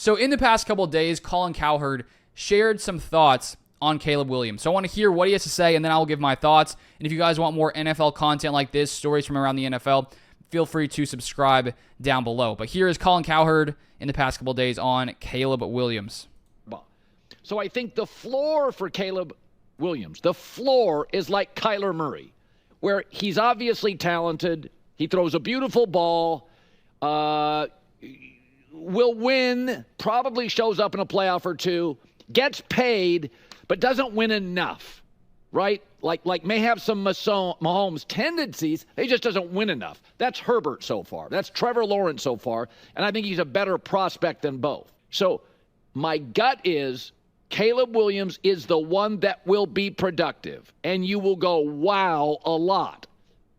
So in the past couple of days, Colin Cowherd shared some thoughts on Caleb Williams. So I want to hear what he has to say, and then I'll give my thoughts. And if you guys want more NFL content like this, stories from around the NFL, feel free to subscribe down below. But here is Colin Cowherd in the past couple of days on Caleb Williams. So I think the floor for Caleb Williams, the floor is like Kyler Murray, where he's obviously talented. He throws a beautiful ball, will win, probably shows up in a playoff or two, gets paid, but doesn't win enough, right? Like may have some Mahomes tendencies, he just doesn't win enough. That's Herbert so far. That's Trevor Lawrence so far, and I think he's a better prospect than both. So my gut is Caleb Williams is the one that will be productive, and you will go, wow, a lot,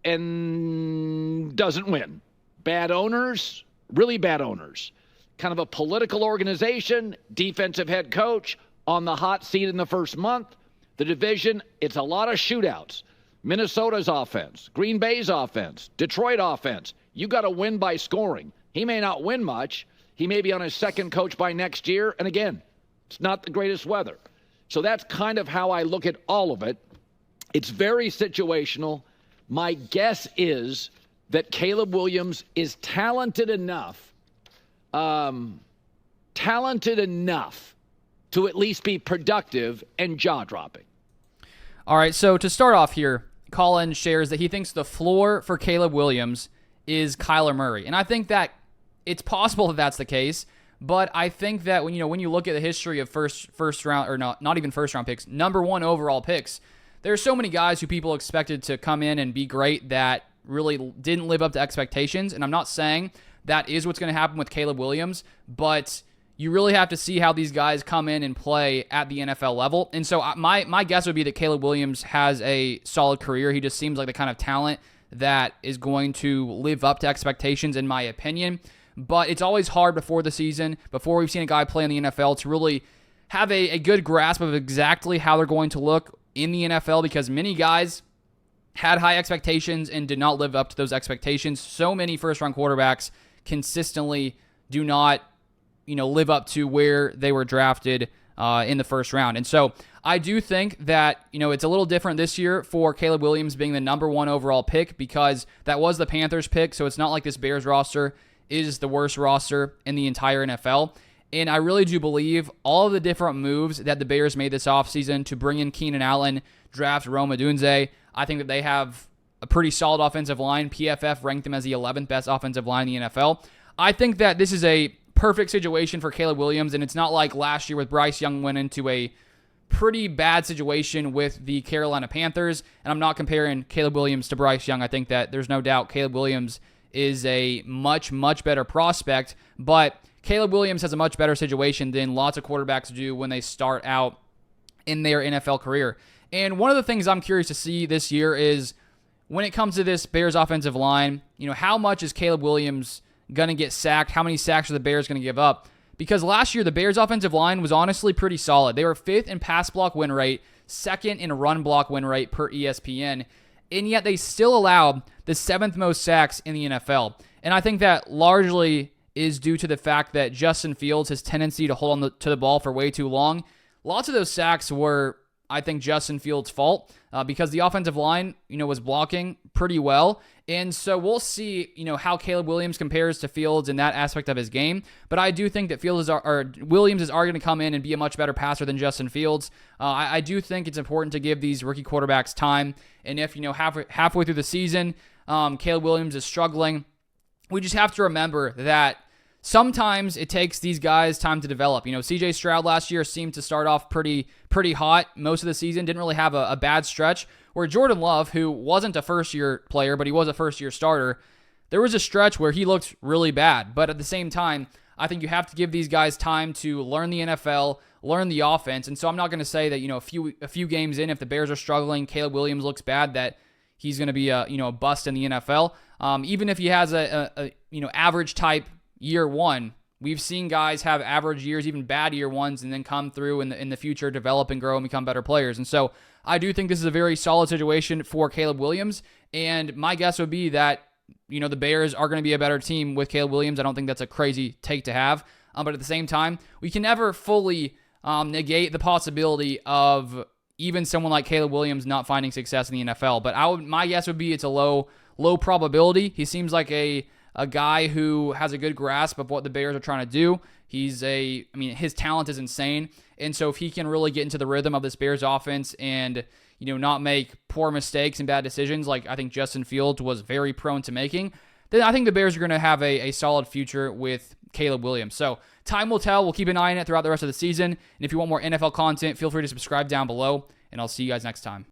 and doesn't win. Bad owners, really bad owners. Kind of a political organization, defensive head coach on the hot seat in the first month. The division, it's a lot of shootouts. Minnesota's offense, Green Bay's offense, Detroit offense. You got to win by scoring. He may not win much. He may be on his second coach by next year. And again, it's not the greatest weather. So that's kind of how I look at all of it. It's very situational. My guess is that Caleb Williams is talented enough to at least be productive and jaw-dropping. All right, so to start off here, Colin shares that he thinks the floor for Caleb Williams is Kyler Murray. And I think that it's possible that that's the case, but I think that when you look at the history of first round, or not even first round picks, number one overall picks, there are so many guys who people expected to come in and be great that really didn't live up to expectations. And I'm not saying that is what's going to happen with Caleb Williams, but you really have to see how these guys come in and play at the NFL level. And so my guess would be that Caleb Williams has a solid career. He just seems like the kind of talent that is going to live up to expectations, in my opinion. But it's always hard before the season, before we've seen a guy play in the NFL, to really have a good grasp of exactly how they're going to look in the NFL, because many guys had high expectations and did not live up to those expectations. So many first-round quarterbacks consistently do not live up to where they were drafted in the first round. And so I do think that, it's a little different this year for Caleb Williams being the number one overall pick, because that was the Panthers pick. So it's not like this Bears roster is the worst roster in the entire NFL. And I really do believe all of the different moves that the Bears made this offseason to bring in Keenan Allen, draft Rome Odunze, I think that they have a pretty solid offensive line. PFF ranked them as the 11th best offensive line in the NFL. I think that this is a perfect situation for Caleb Williams, and it's not like last year with Bryce Young went into a pretty bad situation with the Carolina Panthers. And I'm not comparing Caleb Williams to Bryce Young. I think that there's no doubt Caleb Williams is a much, much better prospect, but Caleb Williams has a much better situation than lots of quarterbacks do when they start out in their NFL career. And one of the things I'm curious to see this year is when it comes to this Bears offensive line, how much is Caleb Williams going to get sacked? How many sacks are the Bears going to give up? Because last year, the Bears offensive line was honestly pretty solid. They were 5th in pass block win rate, 2nd in run block win rate per ESPN, and yet they still allowed the 7th most sacks in the NFL. And I think that largely is due to the fact that Justin Fields, his tendency to hold on to the ball for way too long. Lots of those sacks were, I think, Justin Fields' fault because the offensive line, was blocking pretty well. And so we'll see, how Caleb Williams compares to Fields in that aspect of his game. But I do think that Williams is going to come in and be a much better passer than Justin Fields. I do think it's important to give these rookie quarterbacks time. And if, halfway through the season, Caleb Williams is struggling, we just have to remember that sometimes it takes these guys time to develop. CJ Stroud last year seemed to start off pretty hot most of the season, didn't really have a bad stretch, where Jordan Love, who wasn't a first-year player, but he was a first-year starter, there was a stretch where he looked really bad. But at the same time, I think you have to give these guys time to learn the NFL, learn the offense. And so I'm not going to say that, a few games in, if the Bears are struggling, Caleb Williams looks bad, that he's going to be a bust in the NFL. Even if he has a average type year one, we've seen guys have average years, even bad year ones, and then come through in the future, develop and grow and become better players. And so I do think this is a very solid situation for Caleb Williams. And my guess would be that, the Bears are going to be a better team with Caleb Williams. I don't think that's a crazy take to have. But at the same time, we can never fully negate the possibility of even someone like Caleb Williams not finding success in the NFL. But my guess would be it's a low probability. He seems like a guy who has a good grasp of what the Bears are trying to do. His talent is insane. And so if he can really get into the rhythm of this Bears offense and, not make poor mistakes and bad decisions like I think Justin Fields was very prone to making, then I think the Bears are going to have a solid future with Caleb Williams. So time will tell. We'll keep an eye on it throughout the rest of the season. And if you want more NFL content, feel free to subscribe down below, and I'll see you guys next time.